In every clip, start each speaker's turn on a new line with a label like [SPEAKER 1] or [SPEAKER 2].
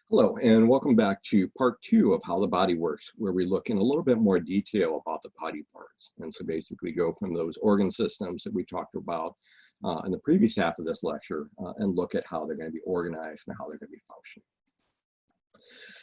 [SPEAKER 1] Hello, and welcome back to part 2 of How the Body Works, where we look in a little bit more detail about the body parts. And so basically go from those organ systems that we talked about in the previous half of this lecture and look at how they're going to be organized and how they're going to be functioning.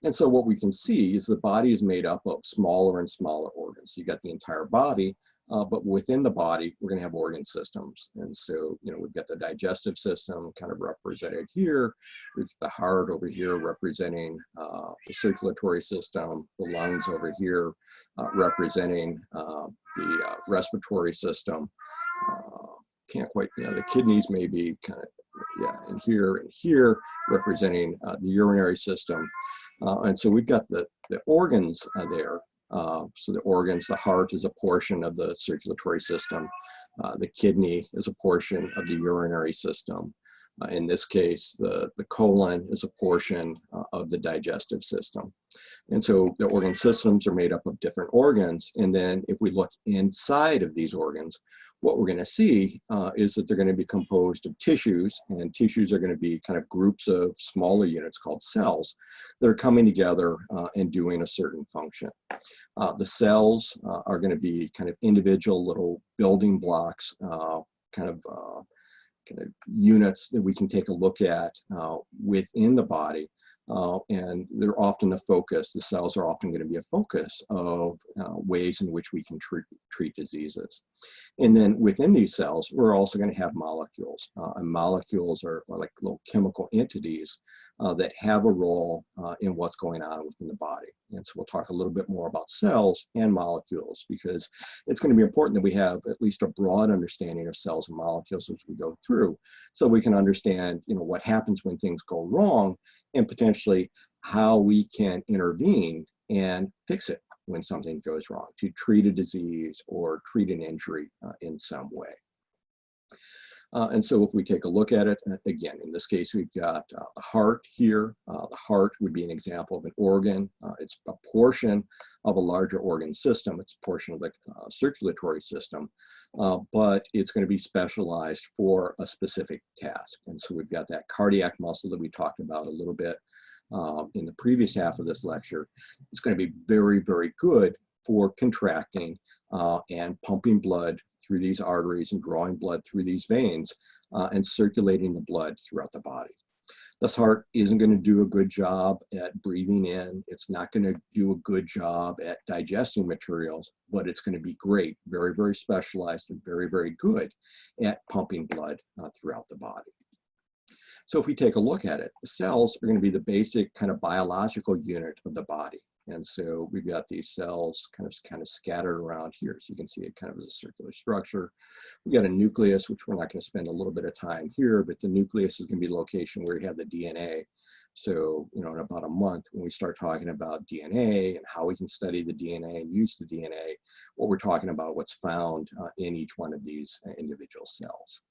[SPEAKER 1] And so what we can see is the body is made up of smaller and smaller organs. You got the entire body, but within the body, we're going to have organ systems. And so, we've got the digestive system kind of represented here. We've got the heart over here representing the circulatory system, the lungs over here representing the respiratory system. Can't quite, the kidneys may be kind of, and here representing the urinary system. And so we've got the organs there. So the organs, the heart is a portion of the circulatory system. The kidney is a portion of the urinary system. In this case, the colon is a portion of the digestive system. And so the organ systems are made up of different organs. And then if we look inside of these organs, what we're going to see is that they're going to be composed of tissues, and tissues are going to be kind of groups of smaller units called cells that are coming together and doing a certain function. The cells are going to be kind of individual little building blocks, kind of units that we can take a look at within the body. And they're often a focus. The cells are often going to be a focus of ways in which we can treat diseases. And then within these cells, we're also going to have molecules. And molecules are like little chemical entities that have a role in what's going on within the body. And so we'll talk a little bit more about cells and molecules, because it's going to be important that we have at least a broad understanding of cells and molecules as we go through, so we can understand, what happens when things go wrong, and potentially how we can intervene and fix it when something goes wrong, to treat a disease or treat an injury in some way. And so if we take a look at it, again, in this case, we've got the heart here. The heart would be an example of an organ. It's a portion of a larger organ system. It's a portion of the circulatory system, but it's going to be specialized for a specific task. And so we've got that cardiac muscle that we talked about a little bit in the previous half of this lecture. It's going to be very, very good for contracting and pumping blood through these arteries and drawing blood through these veins and circulating the blood throughout the body. This heart isn't going to do a good job at breathing in. It's not going to do a good job at digesting materials, but it's going to be great, very, very specialized and very, very good at pumping blood throughout the body. So if we take a look at it, the cells are going to be the basic kind of biological unit of the body. And so we've got these cells kind of scattered around here. So you can see it kind of as a circular structure. We've got a nucleus, which we're not going to spend a little bit of time here, but the nucleus is going to be the location where you have the DNA. So, in about a month, when we start talking about DNA and how we can study the DNA and use the DNA, what we're talking about, what's found in each one of these individual cells.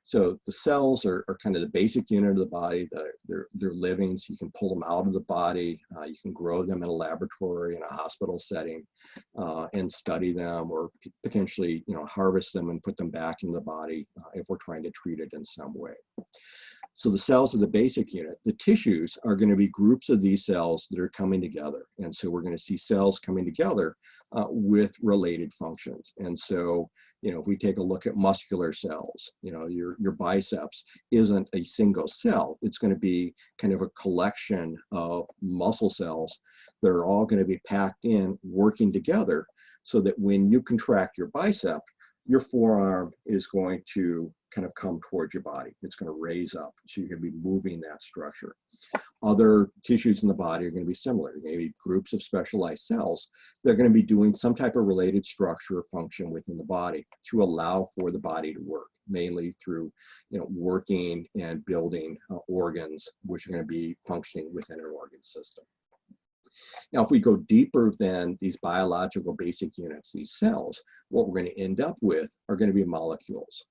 [SPEAKER 1] So the cells are kind of the basic unit of the body. They're living, so you can pull them out of the body. You can grow them in a laboratory, in a hospital setting, and study them, or potentially, harvest them and put them back in the body if we're trying to treat it in some way. So the cells are the basic unit. The tissues are going to be groups of these cells that are coming together. And so we're going to see cells coming together with related functions. And so, if we take a look at muscular cells, your biceps isn't a single cell. It's going to be kind of a collection of muscle cells that are all going to be packed in, working together, so that when you contract your bicep, your forearm is going to kind of come towards your body. It's going to raise up, so you're going to be moving that structure. Other tissues in the body are going to be similar. Maybe groups of specialized cells. They're going to be doing some type of related structure or function within the body to allow for the body to work, mainly through working and building organs, which are going to be functioning within an organ system. Now, if we go deeper than these biological basic units, these cells, what we're going to end up with are going to be molecules.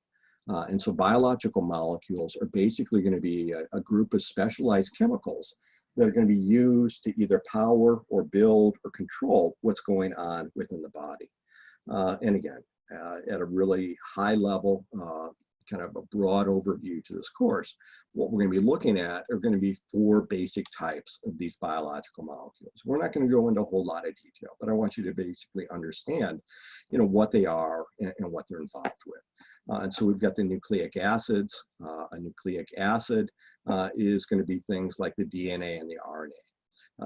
[SPEAKER 1] And so biological molecules are basically going to be a group of specialized chemicals that are going to be used to either power or build or control what's going on within the body. And again, at a really high level, kind of a broad overview to this course, what we're going to be looking at are going to be 4 basic types of these biological molecules. We're not going to go into a whole lot of detail, but I want you to basically understand, what they are and what they're involved with. And so we've got the nucleic acids. A nucleic acid is going to be things like the DNA and the RNA.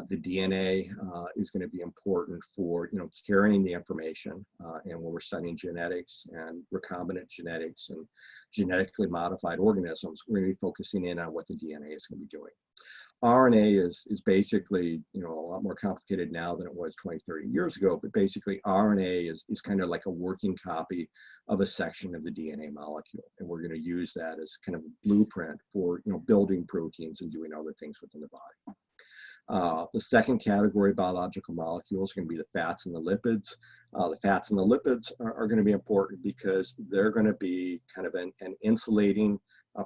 [SPEAKER 1] The DNA is going to be important for carrying the information, and when we're studying genetics and recombinant genetics and genetically modified organisms, we're going to be focusing in on what the DNA is going to be doing. RNA is basically a lot more complicated now than it was 20, 30 years ago, but basically RNA is kind of like a working copy of a section of the DNA molecule, and we're going to use that as kind of a blueprint for building proteins and doing other things within the body. The second category of biological molecules are going to be the fats and the lipids. The fats and the lipids are going to be important because they're going to be kind of an insulating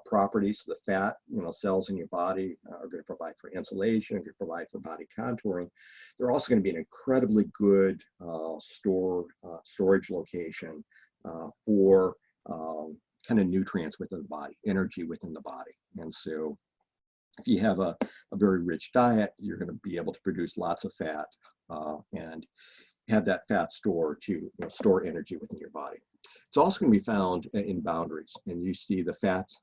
[SPEAKER 1] property. So the fat, cells in your body are going to provide for insulation, going to provide for body contouring. They're also going to be an incredibly good storage location for kind of nutrients within the body, energy within the body. And so if you have a very rich diet, you're going to be able to produce lots of fat and have that fat store to store energy within your body. It's also going to be found in boundaries, and you see the fats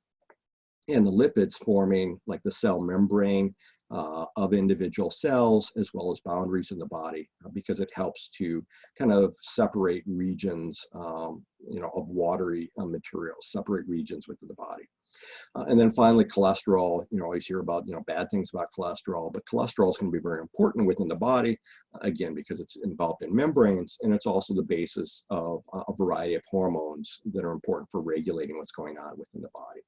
[SPEAKER 1] and the lipids forming like the cell membrane of individual cells, as well as boundaries in the body, because it helps to kind of separate regions of watery materials, separate regions within the body. And then finally, cholesterol. Always hear about bad things about cholesterol, but cholesterol is going to be very important within the body, again, because it's involved in membranes, and it's also the basis of a variety of hormones that are important for regulating what's going on within the body.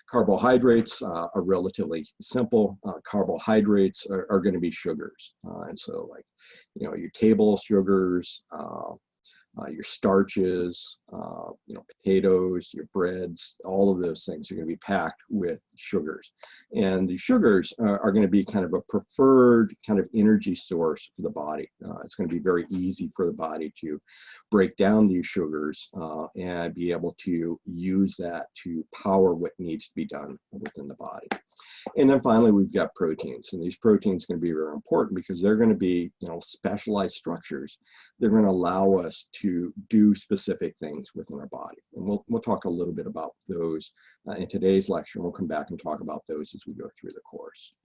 [SPEAKER 1] Carbohydrates are relatively simple. Carbohydrates are going to be sugars, and so like your table sugars, your starches, potatoes, your breads, all of those things are going to be packed with sugars. And the sugars are going to be kind of a preferred kind of energy source for the body. It's going to be very easy for the body to break down these sugars and be able to use that to power what needs to be done within the body. And then finally, we've got proteins, and these proteins are going to be very important because they're going to be, specialized structures. They're going to allow us to do specific things within our body. And we'll talk a little bit about those in today's lecture, and we'll come back and talk about those as we go through the course.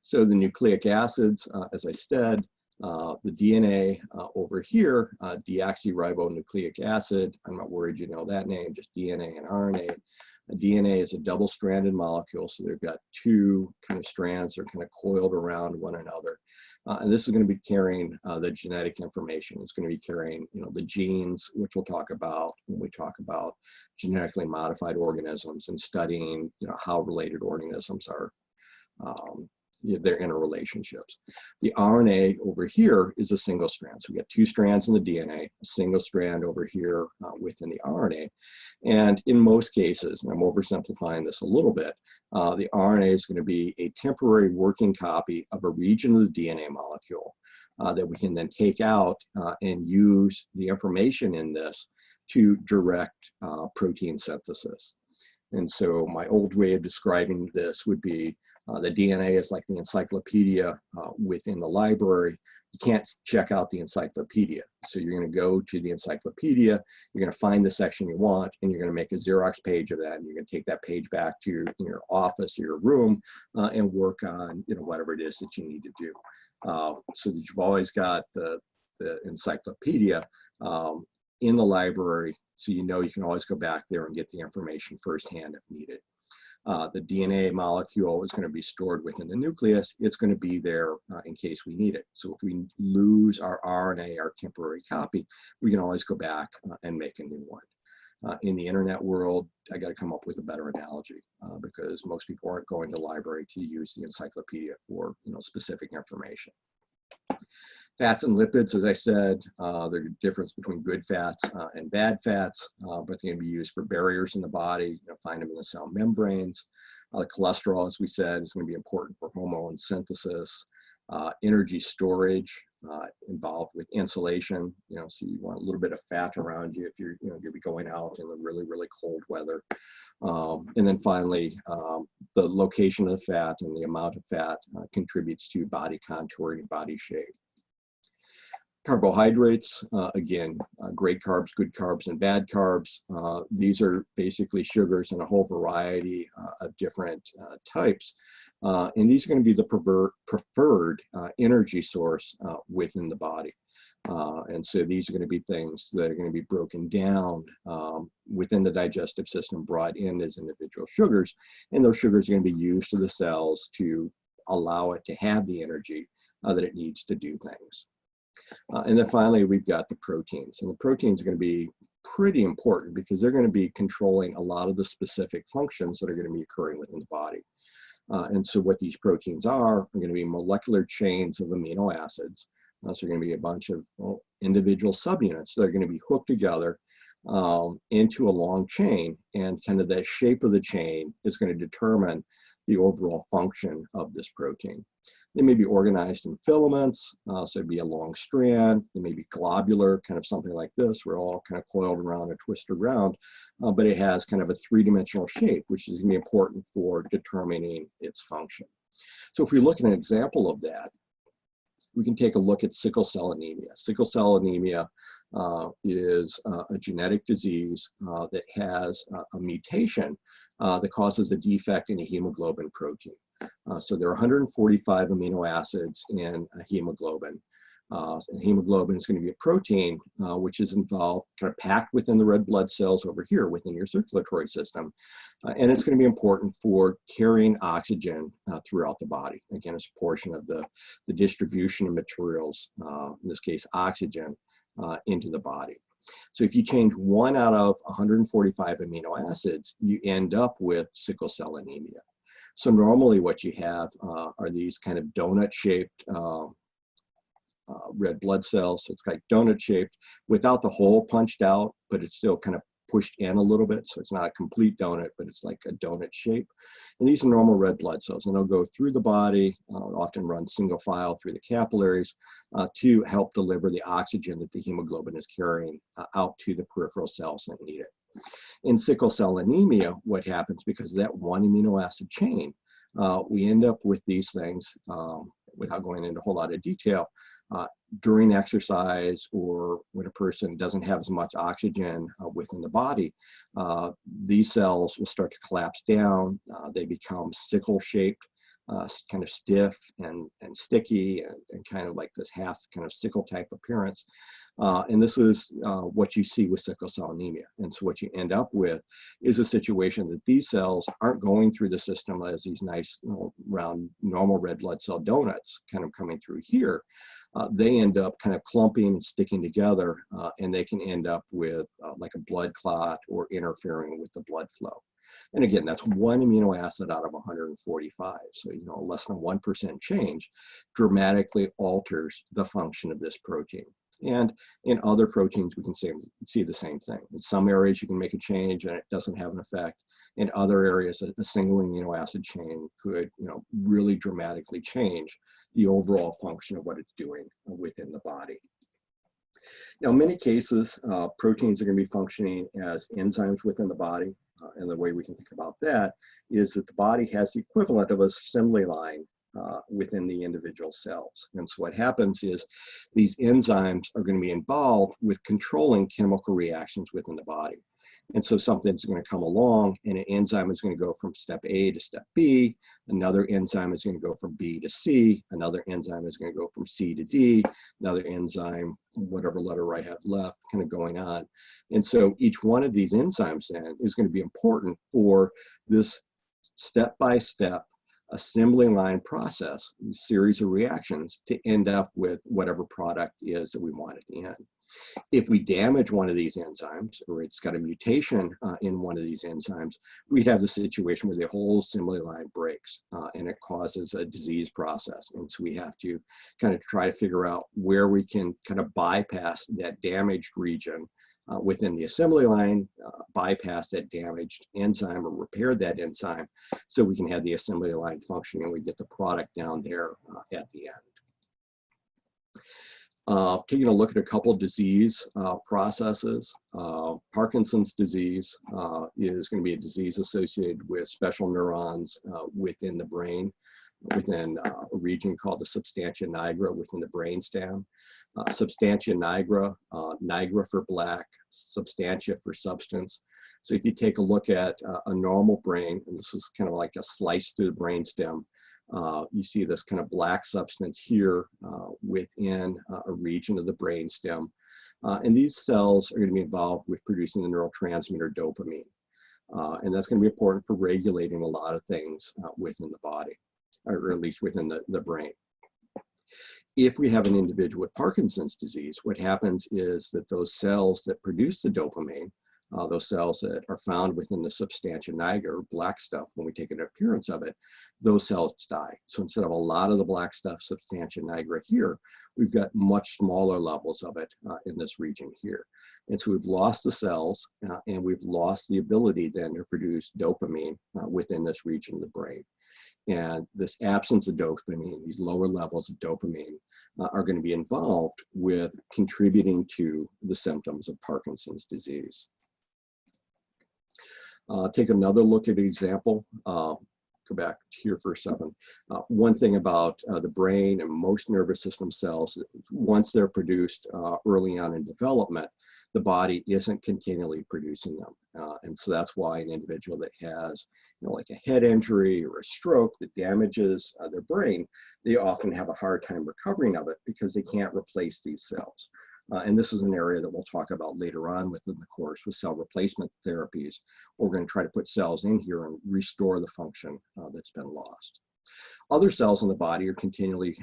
[SPEAKER 1] So the nucleic acids, as I said, the DNA over here, deoxyribonucleic acid. I'm not worried you know that name, just DNA and RNA. DNA is a double-stranded molecule, so they've got 2 kind of strands that are kind of coiled around one another. And this is going to be carrying the genetic information. It's going to be carrying, the genes, which we'll talk about when we talk about genetically modified organisms and studying, how related organisms are, their interrelationships. The RNA over here is a single strand. So we got 2 strands in the DNA, a single strand over here within the RNA. And in most cases, and I'm oversimplifying this a little bit, the RNA is going to be a temporary working copy of a region of the DNA molecule that we can then take out and use the information in this to direct protein synthesis. And so my old way of describing this would be the DNA is like the encyclopedia within the library. You can't check out the encyclopedia. So you're going to go to the encyclopedia, you're going to find the section you want, and you're going to make a Xerox page of that, and you're going to take that page back to your office or your room and work on whatever it is that you need to do. So that you've always got the encyclopedia in the library, so you can always go back there and get the information firsthand if needed. The DNA molecule is going to be stored within the nucleus. It's going to be there in case we need it. So if we lose our RNA, our temporary copy, we can always go back and make a new one. In the internet world, I got to come up with a better analogy because most people aren't going to the library to use the encyclopedia for specific information. Fats and lipids, as I said, there's a difference between good fats and bad fats, but they can be used for barriers in the body. Find them in the cell membranes. The cholesterol, as we said, is going to be important for hormone synthesis. energy storage involved with insulation, so you want a little bit of fat around you if you're, going to be going out in the really, really cold weather. And then finally, the location of the fat and the amount of fat contributes to body contouring and body shape. Carbohydrates, again, great carbs, good carbs, and bad carbs. These are basically sugars in a whole variety of different types. And these are going to be the preferred energy source within the body. And so these are going to be things that are going to be broken down within the digestive system, brought in as individual sugars. And those sugars are going to be used to the cells to allow it to have the energy that it needs to do things. And then finally, we've got the proteins. And the proteins are going to be pretty important because they're going to be controlling a lot of the specific functions that are going to be occurring within the body. And so what these proteins are going to be molecular chains of amino acids. So they're going to be a bunch of individual subunits that are going to be hooked together into a long chain. And kind of the shape of the chain is going to determine the overall function of this protein. They may be organized in filaments, so it'd be a long strand. They may be globular, kind of something like this. We're all kind of coiled around or twisted around, but it has kind of a three-dimensional shape, which is going to be important for determining its function. So if we look at an example of that, we can take a look at sickle cell anemia. Sickle cell anemia is a genetic disease that has a mutation that causes a defect in a hemoglobin protein. So there are 145 amino acids in a hemoglobin. And hemoglobin is going to be a protein which is involved, kind of packed within the red blood cells over here within your circulatory system. And it's going to be important for carrying oxygen throughout the body. Again, it's a portion of the distribution of materials, in this case, oxygen, into the body. So if you change one out of 145 amino acids, you end up with sickle cell anemia. So normally what you have are these kind of donut-shaped red blood cells. So it's like donut-shaped without the hole punched out, but it's still kind of pushed in a little bit. So it's not a complete donut, but it's like a donut shape. And these are normal red blood cells, and they'll go through the body, often run single file through the capillaries to help deliver the oxygen that the hemoglobin is carrying out to the peripheral cells that need it. In sickle cell anemia, what happens because of that one amino acid chain, we end up with these things, without going into a whole lot of detail, during exercise or when a person doesn't have as much oxygen within the body, these cells will start to collapse down. They become sickle-shaped, kind of stiff and sticky and kind of like this half kind of sickle type appearance. And this is what you see with sickle cell anemia. And so what you end up with is a situation that these cells aren't going through the system as these nice round normal red blood cell donuts kind of coming through here. They end up kind of clumping and sticking together, and they can end up with like a blood clot or interfering with the blood flow. And again, that's one amino acid out of 145. So, less than 1% change dramatically alters the function of this protein. And in other proteins, we can see the same thing. In some areas, you can make a change and it doesn't have an effect. In other areas, a single amino acid chain could, really dramatically change the overall function of what it's doing within the body. Now, in many cases, proteins are going to be functioning as enzymes within the body. And the way we can think about that is that the body has the equivalent of a assembly line within the individual cells. And so what happens is these enzymes are going to be involved with controlling chemical reactions within the body. And so something's going to come along and an enzyme is going to go from step A to step B. Another enzyme is going to go from B to C. Another enzyme is going to go from C to D. Another enzyme, whatever letter I have left, kind of going on. And so each one of these enzymes then is going to be important for this step-by-step assembly line process, series of reactions to end up with whatever product is that we want at the end. If we damage one of these enzymes, or it's got a mutation in one of these enzymes, we'd have the situation where the whole assembly line breaks and it causes a disease process. And so we have to kind of try to figure out where we can kind of bypass that damaged region within the assembly line, bypass that damaged enzyme or repair that enzyme so we can have the assembly line functioning and we get the product down there at the end. Taking a look at a couple of disease processes. Parkinson's disease is going to be a disease associated with special neurons within the brain, within a region called the substantia nigra within the brainstem. Substantia nigra, nigra for black, substantia for substance. So if you take a look at a normal brain, and this is kind of like a slice through the brainstem, you see this kind of black substance here within a region of the brainstem. And these cells are going to be involved with producing the neurotransmitter dopamine. And that's going to be important for regulating a lot of things within the body, or at least within the brain. If we have an individual with Parkinson's disease, what happens is that those cells that produce the dopamine, those cells that are found within the substantia nigra, or black stuff, when we take an appearance of it, those cells die. So instead of a lot of the black stuff, substantia nigra here, we've got much smaller levels of it in this region here. And so we've lost the cells and we've lost the ability then to produce dopamine within this region of the brain. And this absence of dopamine, these lower levels of dopamine, are going to be involved with contributing to the symptoms of Parkinson's disease. Take another look at an example. Go back here for a second. One thing about the brain and most nervous system cells, once they're produced early on in development, the body isn't continually producing them. And so that's why an individual that has, like a head injury or a stroke that damages their brain, they often have a hard time recovering of it because they can't replace these cells. And this is an area that we'll talk about later on within the course with cell replacement therapies. We're going to try to put cells in here and restore the function that's been lost. Other cells in the body are continually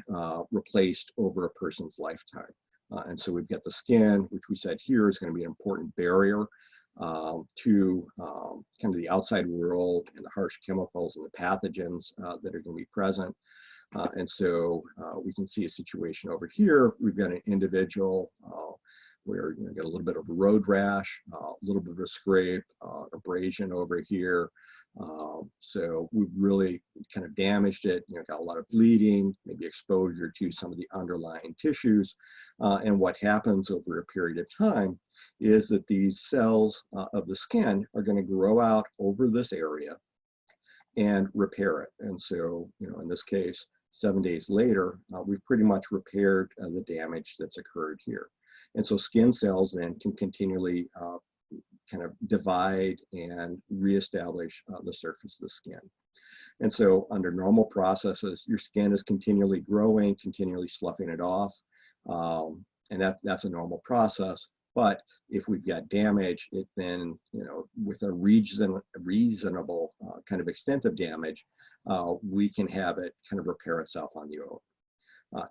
[SPEAKER 1] replaced over a person's lifetime. And so we've got the skin, which we said here is going to be an important barrier to kind of the outside world and the harsh chemicals and the pathogens that are going to be present. And so we can see a situation over here. We've got an individual where you get a little bit of a road rash, a little bit of a scrape, abrasion over here. So we've really kind of damaged it, got a lot of bleeding, maybe exposure to some of the underlying tissues. And what happens over a period of time is that these cells of the skin are going to grow out over this area and repair it. And so, in this case, 7 days later, we've pretty much repaired the damage that's occurred here. And so skin cells then can continually kind of divide and reestablish the surface of the skin. And so under normal processes, your skin is continually growing, continually sloughing it off. And that's a normal process. But if we've got damage, it then, with a reasonable kind of extent of damage, we can have it kind of repair itself on the own.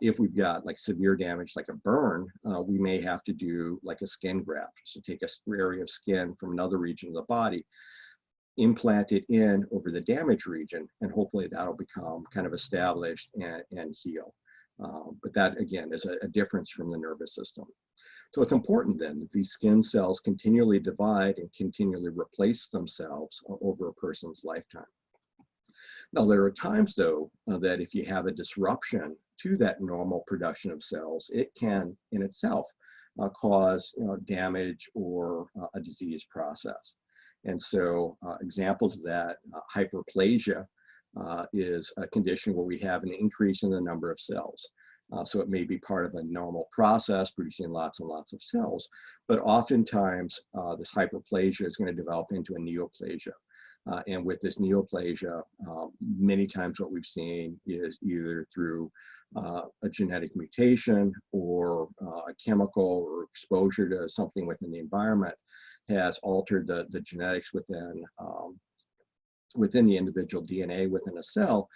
[SPEAKER 1] If we've got like severe damage, like a burn, we may have to do like a skin graft. So take a area of skin from another region of the body, implant it in over the damaged region, and hopefully that'll become kind of established and heal. But that, again, is a difference from the nervous system. So it's important then that these skin cells continually divide and continually replace themselves over a person's lifetime. Now, there are times, though, that if you have a disruption to that normal production of cells, it can, in itself, cause damage or a disease process. And so examples of that, hyperplasia is a condition where we have an increase in the number of cells. So it may be part of a normal process producing lots and lots of cells, but oftentimes this hyperplasia is going to develop into a neoplasia. And with this neoplasia, many times what we've seen is either through a genetic mutation or a chemical or exposure to something within the environment has altered the genetics within the individual DNA within a cell,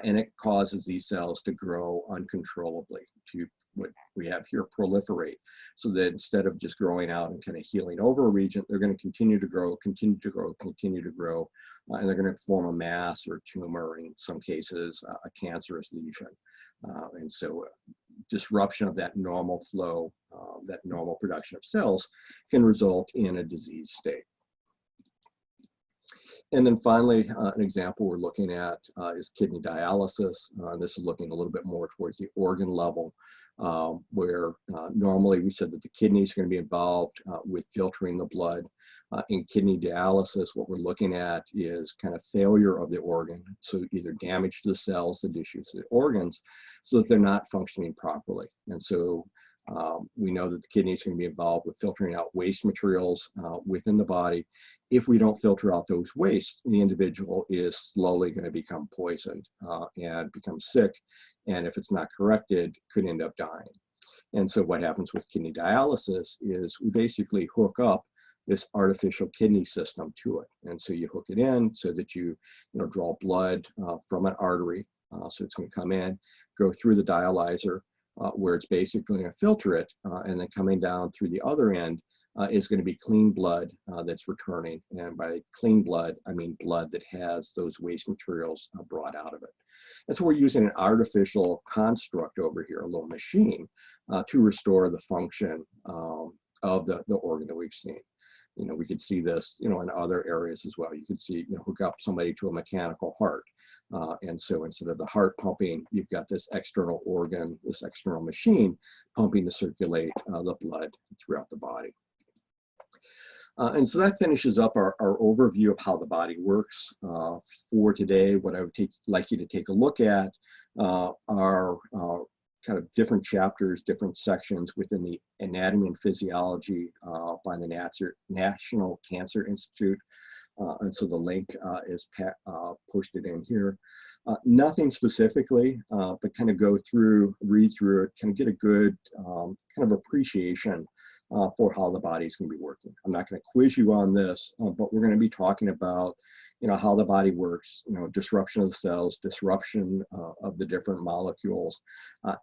[SPEAKER 1] and it causes these cells to grow uncontrollably, to what we have here, proliferate. So that instead of just growing out and kind of healing over a region, they're going to continue to grow, continue to grow, continue to grow, and they're going to form a mass or tumor, in some cases, a cancerous lesion. And so disruption of that normal flow, that normal production of cells can result in a disease state. And then finally, an example we're looking at is kidney dialysis. This is looking a little bit more towards the organ level, where normally we said that the kidneys are going to be involved with filtering the blood. In kidney dialysis, what we're looking at is kind of failure of the organ, so either damage to the cells, the tissues, the organs, so that they're not functioning properly. And so we know that the kidneys can be involved with filtering out waste materials within the body. If we don't filter out those wastes, the individual is slowly going to become poisoned and become sick. And if it's not corrected, could end up dying. And so what happens with kidney dialysis is we basically hook up this artificial kidney system to it. And so you hook it in so that you draw blood from an artery. So it's going to come in, go through the dialyzer, where it's basically going to filter it, and then coming down through the other end is going to be clean blood that's returning. And by clean blood, I mean blood that has those waste materials brought out of it. And so we're using an artificial construct over here, a little machine, to restore the function of the organ that we've seen. We could see this, in other areas as well. You could see, hook up somebody to a mechanical heart. And so instead of the heart pumping, you've got this external organ, this external machine pumping to circulate the blood throughout the body. And so that finishes up our overview of how the body works. For today, what I would like you to take a look at are kind of different chapters, different sections within the Anatomy and Physiology by the National Cancer Institute. And so the link is posted in here. Nothing specifically, but kind of go through, read through it, kind of get a good kind of appreciation for how the body's going to be working. I'm not going to quiz you on this, but we're going to be talking about, how the body works, disruption of the cells, disruption of the different molecules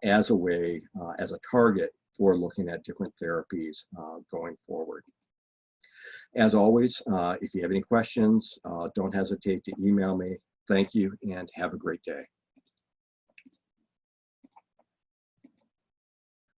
[SPEAKER 1] as a way, as a target for looking at different therapies going forward. As always, if you have any questions, don't hesitate to email me. Thank you and have a great day.